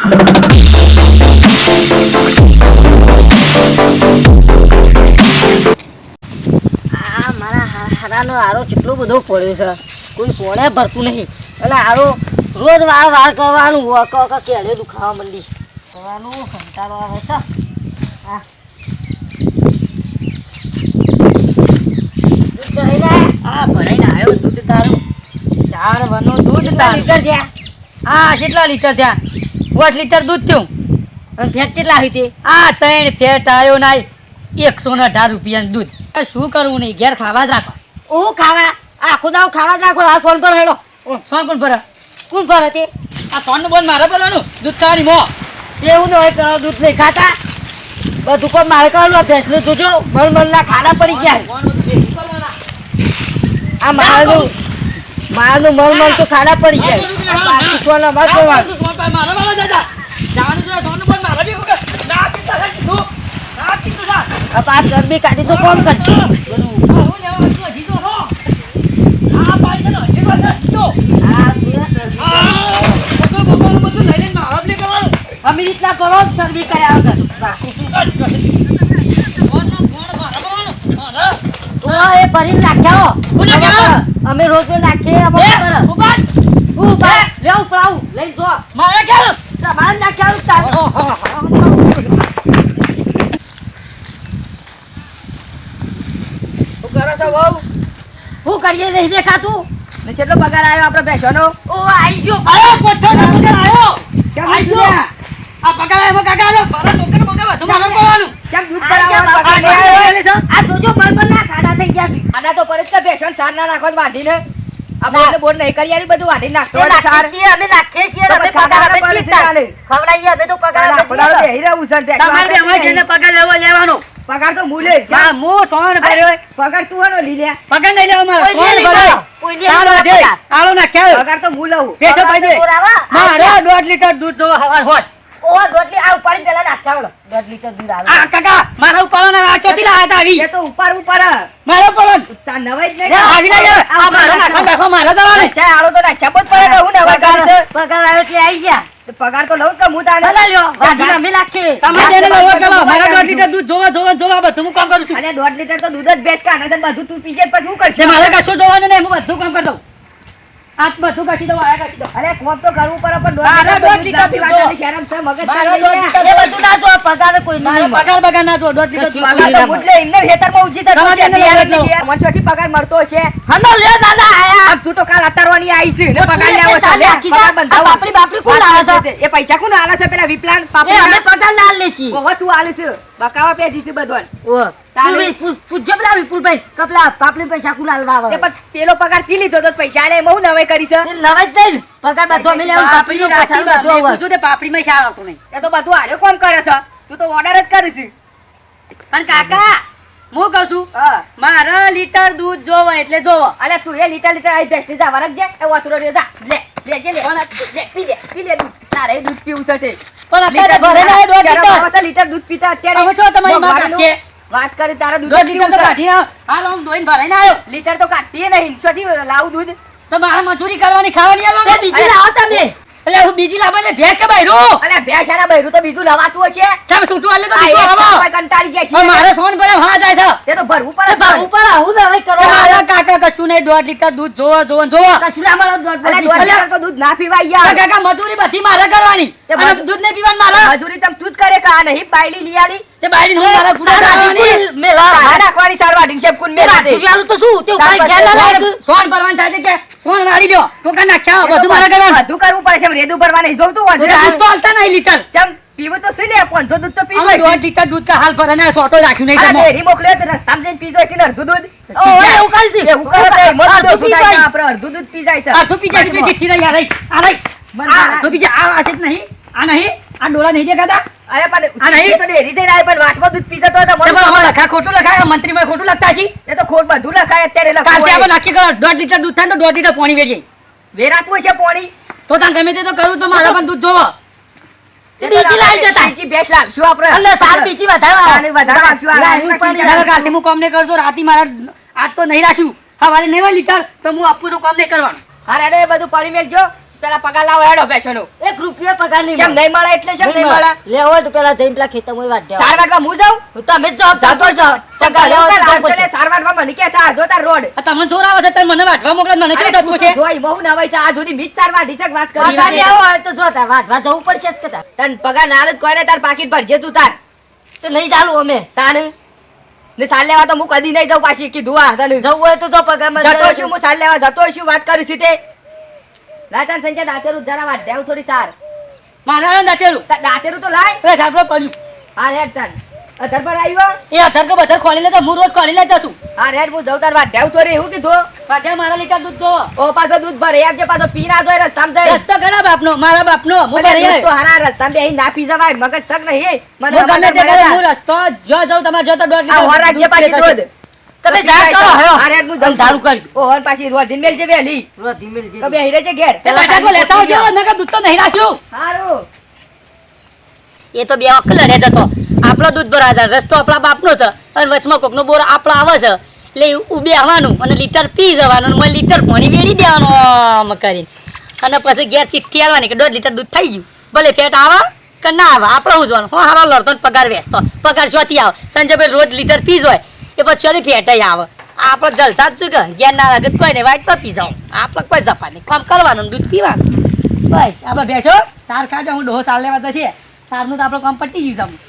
આ મારા હારાનો હારો કેટલો બધો પડ્યો છે, કોઈ સોને ભરતું નહીં. એટલે હારો રોજ વાર કરવાનું કેળે દુખાવા માંડી કરવાનું કંટાળો આવે છે. હા દૂધ ભરાઈને ભરાઈને આવ્યો દૂધ તારું. 4 વનું દૂધ તારું. લીટર થયા? હા કેટલા લીટર થયા? 5 લીટર દૂધ થયું. અને ફેટ કેટલા હતી? 3 ફેટ આવ્યો ના 118 રૂપિયાનું દૂધ. શું કરવું નહીં, ઘેર ખાવા જ રાખો. હું ખાવા આખો દાવ ખાવા જ રાખો. આ સોન તો હેડો સોન કોણ ભરે? કોણ ભરે તે? આ સોન નું બોલ મારે ભરવાનું દૂધ ખાવાની મો એવું ન હોય. દૂધ નહીં ખાતા બધું કોણ મારે કરવાનું. ભેંસનું જોજો મળ ખાડા પડી ગયા. આ મારાનું મળ તો ખાડા પડી ગયા. બાકી સોન અમારે કરવાનું. પાસ ગરબી કાઢી તો કોણ કરશે? અમે રીતના કરો ચરબી કર્યા એ ભરીને નાખ્યા. અમે રોજ નાખીએ. લઈ જો મારે ક્યાં તમારે નાખ્યા. શું કરીએ નહીં દેખાતું? કેટલો પગાર આવ્યો આપડે ભેંસોનો? ઓ આવી ગયો પગાર આવ્યો. આ પગાર આવ્યો કાકા નો બરા નોકર બગા બધું મારો પડવાનું. કેમ દૂધ કરાવવા પગાર આવ્યો? આ જોજો મરમર ના ખાડા થઈ ગયા છે. ખાડા તો પડે છે ભેંસો સાર ના નાખો વાઢીને. આપણે બોર નહીં કરી આલી બધું વાઢી નાખતો સાર છીએ. અમે નાખીએ છીએ. અમે પગાર આપે ખવડાઈએ. અમે તો પગાર આપે બેહી રહું છે. તમારે બેવા જઈને પગાર લેવાનો. પગાર તો મૂલે જા મો સોન ભર્યો. પગાર તું આનો લી લે. પગાર નહીં લેવા મારો સોન ભર્યો. સારો દે આળો ના કે પગાર તો મૂલાવું. પેસો પાઈ દે. મારે 1.5 લીટર દૂધ જો હવાર હોત. ઓ 1.5 લીટર આ ઉપાડી પેલા નાખાવડો. 1.5 લીટર દૂધ આવે. આ કાકા મારા ઉપાડવાના આ ચોથી લાયા તા આવી. એ તો ઉપર મારો પડન તા નવાઈ જ નહીં. આવી લે આ મારો નાખો મારા જવાનું. ચા આળો તો નાખા બત પડે હું નવા ગાર છે. પગાર આવે એટલે આવી ગયા. પગાર તો લઉં કે હું તાને લ્યો જાડી અમે નાખી. તમારે એને લવો કરો. મારા 1.5 લીટર દૂધ જોવા બધું હું કામ કરું છું. અને 1.5 લીટર તો દૂધ જ બેસ કાને છે. બધું તું પીજે પછી હું કરશે? મારે કશું જોવાનું નહીં. હું બધું કામ કરી દઉં. આજ બધું કાઢી દઉં. આયા કાઢી દઉં. અરે કોમ તો કરવું પડે પણ 1.5 લીટર પીવાની શરમ છે. મગજ એ બધું ના જો. પગાર કોઈ નહીં. પગાર બગાર ના જો. 1.5 લીટર પગાર તો મુટલે ઇન્ને હેતરમાં ઉજી તા મનસોથી પગાર મળતો છે. હનો લે દાદા આયા. તું તો કાલ અતારવાની આવી છે ને પગાર લેવો છે. લે પગાર બંધાવ. બાપરી કોણ લાવે છે? એ પૈસા કોણ આલે છે? પેલા વિપ્લાન પાપડી અમે પગાર ના લે છી. ઓહો તું આલે છે. બકાવા પે દીસી બધોન. ઓ તારે પૂછજો પેલા વિપુલભાઈ કપલા પાપડી પૈસા કોણ આલવા આવે? તે પણ પેલો પગાર તી લીધો તો પૈસા આલે બહુ નવાઈ કરી છે. નવાઈ જ નહીં. પગાર બધો અમે લેવું. પાપડી રાતી બધું પૂછું તે પાપડી માં શા આવતો નહીં. એ તો બધું આરે કોણ કરે છે? તું તો ઓર્ડર જ કરી છે. પણ કાકા હું કહું છું મારા લીટર દૂધ જોવો એટલે જોવો. અલે તું એ લીટર આઈ બેસ્ટ જા વરક જે એ વાસરો રે જા લે પી લે દૂધ. તારે દૂધ પીવું છે તે પણ અત્યારે ભરે ના 1.5 લીટર દૂધ પીતા અત્યારે હવે છો તમારી માં છે વાત કરી. તારા દૂધ લીટર તો કાઢી હાલ હું ધોઈને ભરાઈને આવ્યો. લીટર તો કાઢીએ નહીં. સોથી લાવું દૂધ તો મારા મજૂરી કરવાની ખાવાની આલો ને બીજી લાવો તમે. એટલે હું બીજી લાવવા ને ભેંસ કે બૈરું? અલે ભેંસ આના બૈરું તો બીજું લવાતું હશે. સામે છૂટું આલે તો બીજું આવો. કંટાળી જાય છે. મારે સોન ભરે હા જાય છે. એ તો ભરવું પડે. ભરવું પડે. હું હવે કરો. મારા કાકા કશું નહીં. 1.5 લીટર દૂધ જોવો કશું ના મળે. 1.5 લીટર તો દૂધ ના પીવાય યાર. કાકા મજૂરી બધી મારે કરવાની. અને દૂધ નહીં પીવાનું મારે. મજૂરી તમ તું જ કરે કા નહીં બાયલી લીયાલી. તે બાયલી હું મારા ગુડા સારવાની મેલા નાખવાની સારવાડી છે કુન મેલા દે. તું તો શું તે કઈ ગેલા લાગ સોન ભરવાનું થાય કે સોન વાળી દો. ટોકા નાખ્યા બધું મારે કરવાનું. બધું કરવું પડે છે. રેદુ ભરવાની જોઉં તું દૂધ તો હાલતા નહીં લીટર. ચમ પીવો તો સી લે 500 દૂધ તો પીવો. 1.5 લીટર દૂધ કા હાલ ભરાને સોટો રાખ્યું નહીં. તમે ડેરી મોકલ્યો છે રસ્તામાં જઈને પીજો છે ને અડધું દૂધ. ઓ એવું કરી છે. એવું કરે છે. મત દો સુધાય આપણે અડધું દૂધ પી જાય છે. અડધું પી જાય છે. ચિઠ્ઠી નહીં આ રહી તો બીજા આ છે નહીં. આ નહીં આ ડોળા નહીં દેખાતા. અરે પણ આ નહીં તો ડેરી જઈને આય પણ વાટમાં દૂધ પીતા તો મને લખા ખોટું લખાય. મંત્રીમાં ખોટું લખતા છે. એ તો ખોટ બધું લખાય અત્યારે લખાય. કાલ આપણે નક્કી કરો 1.5 લીટર દૂધ થાય તો 1.5 લીટર પાણી વેચી વેરાતું હશે પાણી તો તાન ગમે તે તો કરું તો મારા પણ દૂધ જોવો. બીજી લાવી દેતા. બીજી ભેંસ લાવશું આપણે. એટલે સાર બીજી વધારવા અને વધારવા આપશું. આ કાલથી હું કામ નહીં કરતો. રાતી મારા આજ તો નહીં રાખ્યું. હવારે 9 લીટર તો હું આપું તો કામ નહીં કરવાનું. અરે અરે બધું પાણી મેલજો. પેલા પગાર લાવો હેડો ભેંસોનો. 1 રૂપિયો પગાર નહીં ચમ નહીં મળે એટલે ચમ નહીં મળે? લેવો હોય તો પેલા જઈને પેલા ખેતરમાં વાટ દેવા. સાર વાટવા હું જાઉં? તમે જ જાઓ, જાતો જાઓ. ચગા લેવો હોય તો જાઓ આવશે પછી. લે, સાર વાટવા મને કે સાર જો તાર રોડ. તમને જોર આવે છે તમે મને વાટવા મોકલો મને અરે કેવું થતું છે જોઈ બહુ નવાઈ છે આ સુધી મીત સાર વાટી છે વાત કરી પગાર લેવો હોય તો જો તાર વાટવા જવું પડશે જ કે તાર. તન પગાર ના આલે તો કોઈને તાર પાકીટ ભરજે તું તાર. તો નહીં ચાલું અમે. તાને ને સાલ લેવા તો હું કદી નહીં જાઉં પાછી કીધું આ તને. જવું હોય તો જો પગારમાં જતો છું હું સાલ લેવા જતો છું વાત કરી સીતે. રાતન સંજય દાંતેરું જરા વાત દેવ થોડી સાર. મારા નાચેલું દાંતેરું તો લાય. એ સાબરો પડ્યું હા રેડ તન અધર પર આવ્યો. એ અધર કે બધર ખોલી લેતો હું રોજ ખોલી લેતો છું હા રેડ હું જઉં તાર વાત દેવ થોડી એવું કીધું. વાટ્યા મારા લીટર દૂધ તો ઓ પાછો દૂધ ભરે આપજે પાછો પી ના જોય રસ્તામાં જઈ. રસ્તો ઘણા બાપનો મારા બાપનો હું મને ઘરે દૂધ તો હારા રસ્તામાં બેહી ના પી જવાય મગજ સક નહીં. મને હું ગમે તે અમારે કરે મળે હું રસ્તો જો જાઉં તમારે જો તો 2 આ હોર રાખજે પાછી દૂધ. તમે જા કરો હેડો. હા રેડ હું તમે જઉં ધારું કરી ઓ હોર પાછી રોધીન મેલજે બેલી. રો ધીમે ધીમે. તો બેહી રહેજે ઘેર. એ બટાકો લેતા આવજો નકર દૂધ તો નહીં રાખ્યું હારું. એ તો બે વખત લડે જતો આપણો દૂધ ભરા છે રસ્તો આપણા બાપનો છે અને વચમાં કોકનો બોર આપણો આવે છે એટલે ઉભે આવવાનું અને લીટર પી જવાનું અને લીટર પાણી વેડી દેવાનું આમ કરીને અને પછી ઘેર ચિઠ્ઠી આવવાની કે 1.5 લીટર દૂધ થઈ ગયું ભલે ફેટ આવે કે ના આવે આપણે હું જોવાનું હું હારો લડતો ને પગાર વેચતો પગાર શોથી આવે સંજયભાઈ રોજ લીટર પી હોય એ પછી શોથી ફેટાઈ આવે આપણે જલસા જ શું કે ઘેર ના લાગે કોઈ નહીં વાટમાં પી જાઉં આપણે કોઈ જપા નહીં કામ કરવાનું દૂધ પીવાનું બસ આપણે બેસો સાર ખાજો હું ડોહો સાર લેવા જશે સારનું તો આપણું કામ પટી ગયું છે